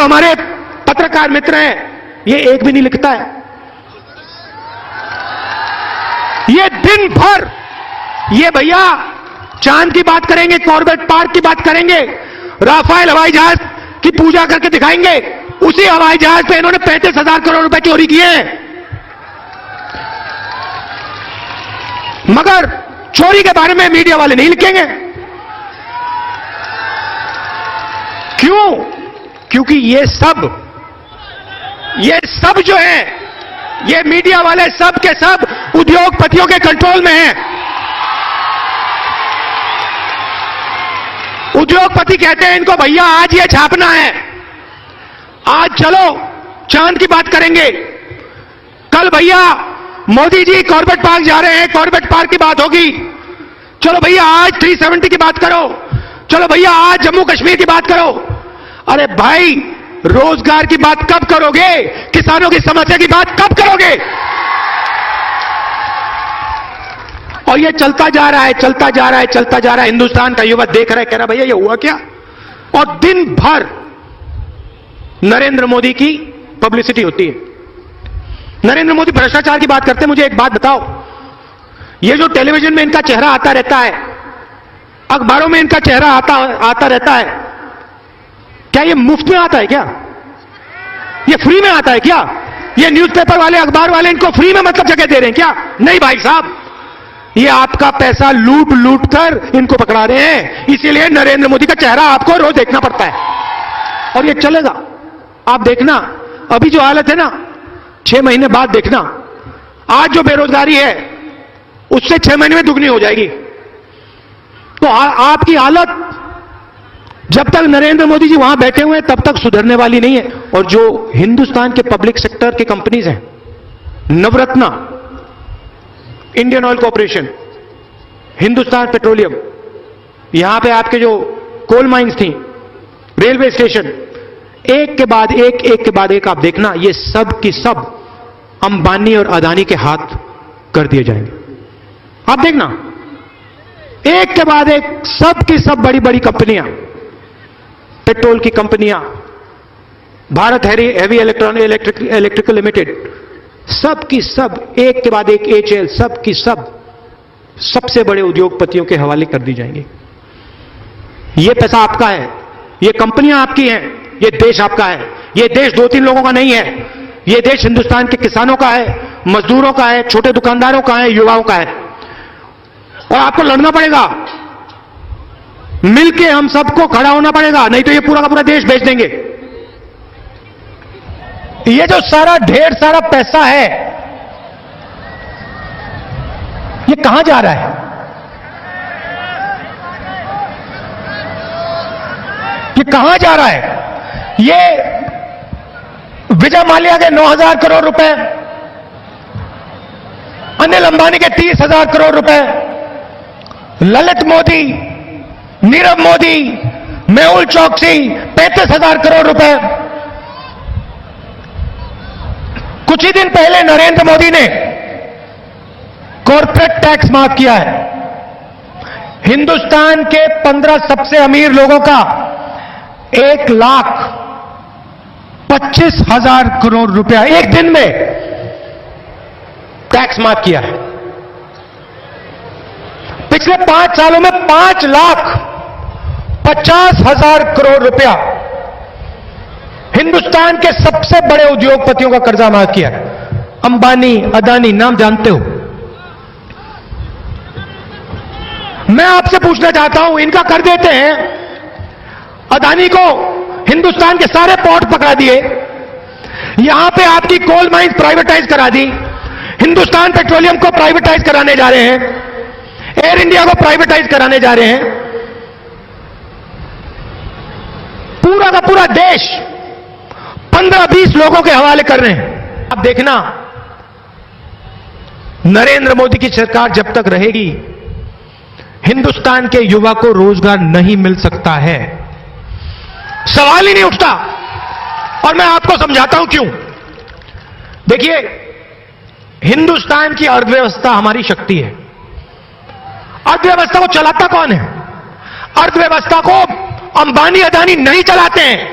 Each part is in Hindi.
जो हमारे पत्रकार मित्र हैं, ये एक भी नहीं लिखता है। ये दिन भर ये भैया चांद की बात करेंगे, कॉर्बेट पार्क की बात करेंगे, राफेल हवाई जहाज की पूजा करके दिखाएंगे। उसी हवाई जहाज पे इन्होंने 35,000 करोड़ रुपए चोरी किए हैं। मगर चोरी के बारे में मीडिया वाले नहीं लिखेंगे। क्यों? क्योंकि ये सब जो है, ये मीडिया वाले सब के सब उद्योगपतियों के कंट्रोल में हैं। उद्योगपति कहते हैं इनको, भैया आज ये छापना है, आज चलो चांद की बात करेंगे, कल भैया मोदी जी कॉर्बेट पार्क जा रहे हैं, कॉर्बेट पार्क की बात होगी, चलो भैया आज 370 की बात करो, चलो भैया आज जम्मू कश्मीर की बात करो। अरे भाई, रोजगार की बात कब करोगे? किसानों की समस्या की बात कब करोगे? और ये चलता जा रहा है, चलता जा रहा है, चलता जा रहा है। हिंदुस्तान का युवा देख रहा है, कह रहा भैया ये हुआ क्या? और दिन भर नरेंद्र मोदी की पब्लिसिटी होती है। नरेंद्र मोदी भ्रष्टाचार की बात करते हैं। मुझे एक बात बताओ, ये जो टेलीविजन में इनका चेहरा आता रहता है, अखबारों में इनका चेहरा आता रहता है, क्या ये मुफ्त में आता है क्या? ये फ्री में आता है क्या? ये न्यूज़पेपर वाले, अखबार वाले इनको फ्री में मतलब जगह दे रहे हैं क्या? नहीं भाई साहब, ये आपका पैसा लूट लूट कर इनको पकड़ा रहे हैं। इसीलिए नरेंद्र मोदी का चेहरा आपको रोज देखना पड़ता है। और ये चलेगा, आप देखना। अभी जो हालत है ना, 6 महीने बाद देखना, आज जो बेरोजगारी है उससे 6 महीने में दुगनी हो जाएगी। तो आपकी हालत जब तक नरेंद्र मोदी जी वहां बैठे हुए हैं तब तक सुधरने वाली नहीं है। और जो हिंदुस्तान के पब्लिक सेक्टर की कंपनीज हैं, Navratna, Indian oil corporation, Hindustan petroleum, यहां पे आपके जो कोल माइंस थी, रेलवे स्टेशन, एक के बाद एक आप देखना, ये सब की सब अंबानी और अदानी के हाथ कर दिए जाएंगे। आप देखना, एक के बाद एक सब की सब बड़ी बड़ी कंपनियां, पेट्रोल की कंपनियां, भारत हेवी इलेक्ट्रिकल लिमिटेड, सब की सब एक के बाद एक, एचएल, सब की सब सबसे बड़े उद्योगपतियों के हवाले कर दी जाएंगी। ये पैसा आपका है, ये कंपनियां आपकी हैं, ये देश आपका है। ये देश 2-3 लोगों का नहीं है। ये देश हिंदुस्तान के किसानों का है, मजदूरों का है, छोटे दुकानदारों का है, युवाओं का है। और आपको लड़ना पड़ेगा, मिलके हम सबको खड़ा होना पड़ेगा, नहीं तो ये पूरा का पूरा देश बेच देंगे। ये जो सारा ढेर सारा पैसा है, ये कहां जा रहा है? ये कहां जा रहा है? ये विजय माल्या के 9,000 करोड़ रुपए, अनिल अंबानी के 30,000 करोड़ रुपए, ललित मोदी, नीरव मोदी, मेहुल चोकसी 35,000 करोड़ रुपए। कुछ ही दिन पहले नरेंद्र मोदी ने कॉर्पोरेट टैक्स माफ किया है। हिंदुस्तान के 15 सबसे अमीर लोगों का 1,25,000 करोड़ रुपया एक दिन में टैक्स माफ किया है। पिछले 5 सालों में 5,50,000 करोड़ रुपया हिंदुस्तान के सबसे बड़े उद्योगपतियों का कर्जा माफ किया है। अंबानी, अदानी, नाम जानते हो। मैं आपसे पूछना चाहता हूं, इनका कर देते हैं, अदानी को हिंदुस्तान के सारे पोर्ट पकड़ा दिए, यहां पे आपकी कोल माइंस प्राइवेटाइज करा दी, हिंदुस्तान पेट्रोलियम को प्राइवेटाइज कराने जा रहे हैं, एयर इंडिया को प्राइवेटाइज कराने जा रहे हैं। पूरा का पूरा देश 15-20 लोगों के हवाले कर रहे हैं। अब देखना, नरेंद्र मोदी की सरकार जब तक रहेगी, हिंदुस्तान के युवा को रोजगार नहीं मिल सकता है, सवाल ही नहीं उठता। और मैं आपको समझाता हूं क्यों। देखिए, हिंदुस्तान की अर्थव्यवस्था हमारी शक्ति है। अर्थव्यवस्था को चलाता कौन है? अर्थव्यवस्था को अंबानी अदानी नहीं चलाते हैं।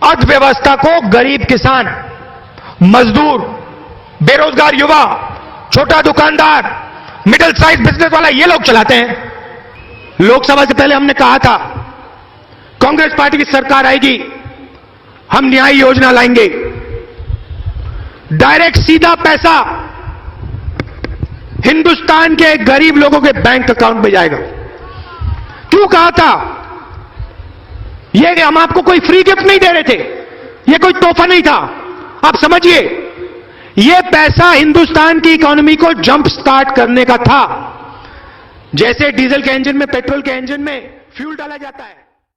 अर्थव्यवस्था को गरीब किसान, मजदूर, बेरोजगार युवा, छोटा दुकानदार, मिडिल साइज बिजनेस वाला ये लोग चलाते हैं। लोकसभा से पहले हमने कहा था कांग्रेस पार्टी की सरकार आएगी, हम न्याय योजना लाएंगे, डायरेक्ट सीधा पैसा हिंदुस्तान के गरीब लोगों के बैंक अकाउंट में जाएगा। क्यों कहा था? यह हम आपको कोई फ्री गिफ्ट नहीं दे रहे थे, यह कोई तोहफा नहीं था। आप समझिए, यह पैसा हिंदुस्तान की इकोनॉमी को जंप स्टार्ट करने का था। जैसे डीजल के इंजन में, पेट्रोल के इंजन में फ्यूल डाला जाता है।